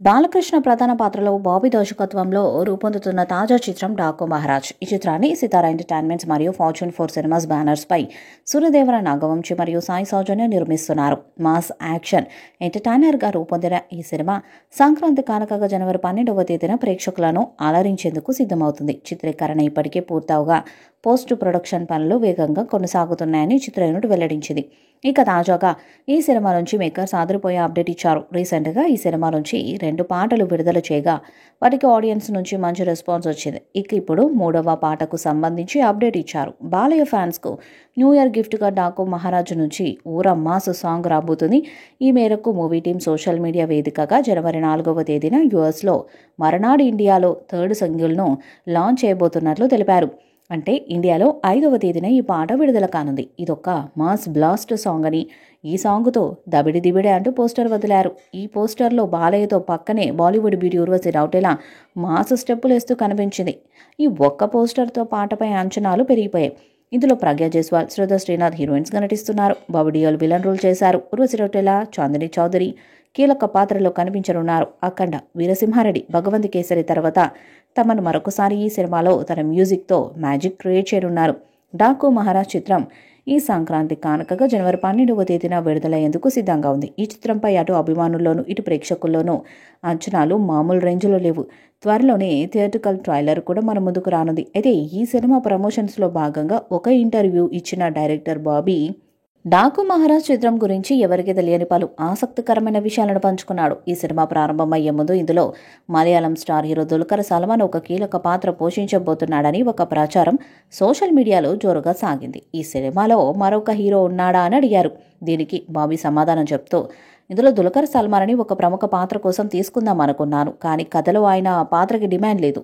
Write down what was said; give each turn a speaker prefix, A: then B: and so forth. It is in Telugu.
A: బాలకృష్ణ ప్రధాన పాత్రలో బాబీ దర్శకత్వంలో రూపొందుతున్న తాజా చిత్రం డాకు మహారాజ్. ఈ చిత్రాన్ని సితారా ఎంటర్టైన్మెంట్స్ మరియు ఫార్చ్యూన్ 4 సినిమాస్ బ్యానర్స్ పై సూర్యదేవర నాగవంశి మరియు సాయి సౌజన్య నిర్మిస్తున్నారు. మాస్ యాక్షన్ ఎంటర్టైనర్ గా రూపొందిన ఈ సినిమా సంక్రాంతి కానుకగా జనవరి 12వ తేదీన ప్రేక్షకులను అలరించేందుకు సిద్ధమవుతుంది. చిత్రీకరణ ఇప్పటికే పూర్తవగా పోస్ట్ ప్రొడక్షన్ పనులు వేగంగా కొనసాగుతున్నాయని చిత్ర యూనిట్ వెల్లడించింది. ఇక తాజాగా ఈ సినిమా నుంచి మేకర్స్ ఆదిరిపోయే అప్డేట్ ఇచ్చారు. రీసెంట్గా ఈ సినిమా నుంచి 2 పాటలు విడుదల చేయగా వాటికి ఆడియన్స్ నుంచి మంచి రెస్పాన్స్ వచ్చింది. ఇక ఇప్పుడు 3వ పాటకు సంబంధించి అప్డేట్ ఇచ్చారు. బాలయ్య ఫ్యాన్స్కు న్యూ ఇయర్ గిఫ్ట్గా డాకు మహారాజు నుంచి ఊర మాస్ సాంగ్ రాబోతుంది. ఈ మేరకు మూవీ టీం సోషల్ మీడియా వేదికగా జనవరి 4వ తేదీన యుఎస్లో మరనాడు ఇండియాలో 3rd సింగిల్ను లాంచ్ చేయబోతున్నట్లు తెలిపారు. అంటే ఇండియాలో 5వ తేదీన ఈ పాట విడుదల కానుంది. ఇదొక మాస్ బ్లాస్ట్ సాంగ్ అని, ఈ సాంగ్తో దబిడి దిబిడే అంటూ పోస్టర్ వదిలారు. ఈ పోస్టర్లో బాలయ్యతో పక్కనే బాలీవుడ్ బ్యూటీ ఉర్వశి రౌటేలా మాస్ స్టెప్పులు వేస్తూ కనిపించింది. ఈ ఒక్క పోస్టర్తో పాటపై అంచనాలు పెరిగిపోయాయి. ఇందులో ప్రజ్ఞా జైస్వాల్, శ్రద్ధా శ్రీనాథ్ హీరోయిన్స్గా నటిస్తున్నారు. బాబీ డియోల్ విలన్ రోల్ చేశారు. ఉర్వశి రౌటేలా, చాందిని చౌదరి కీలక పాత్రలో కనిపించనున్నారు. అఖండ, వీరసింహారెడ్డి, భగవంత్ కేసరి తర్వాత తమను మరొకసారి ఈ సినిమాలో తన మ్యూజిక్తో మ్యాజిక్ క్రియేట్ చేయనున్నారు. డాకు మహారాజ్ చిత్రం ఈ సంక్రాంతి కానుకగా జనవరి 12వ తేదీన విడుదలయ్యేందుకు సిద్ధంగా ఉంది. ఈ చిత్రంపై అటు అభిమానుల్లోనూ ఇటు ప్రేక్షకుల్లోనూ అంచనాలు మామూలు రేంజ్లో లేవు. త్వరలోనే థియేట్రికల్ ట్రైలర్ కూడా మన ముందుకు రానుంది. అయితే ఈ సినిమా ప్రమోషన్స్లో భాగంగా ఒక ఇంటర్వ్యూ ఇచ్చిన డైరెక్టర్ బాబీ డాకు మహారాజ్ చిత్రం గురించి ఎవరికి తెలియని పలు ఆసక్తికరమైన విషయాలను పంచుకున్నాడు. ఈ సినిమా ప్రారంభమయ్యే ముందు ఇందులో మలయాళం స్టార్ హీరో దుల్కర్ సల్మాన్ ఒక కీలక పాత్ర పోషించబోతున్నాడని ఒక ప్రచారం సోషల్ మీడియాలో జోరుగా సాగింది. ఈ సినిమాలో మరొక హీరో ఉన్నాడా అని అడిగారు. దీనికి బాబీ సమాధానం చెప్తూ, ఇందులో దుల్కర్ సల్మాన్ అని ఒక ప్రముఖ పాత్ర కోసం తీసుకుందాం అనుకున్నాను, కానీ కథలో ఆయన పాత్రకి డిమాండ్ లేదు.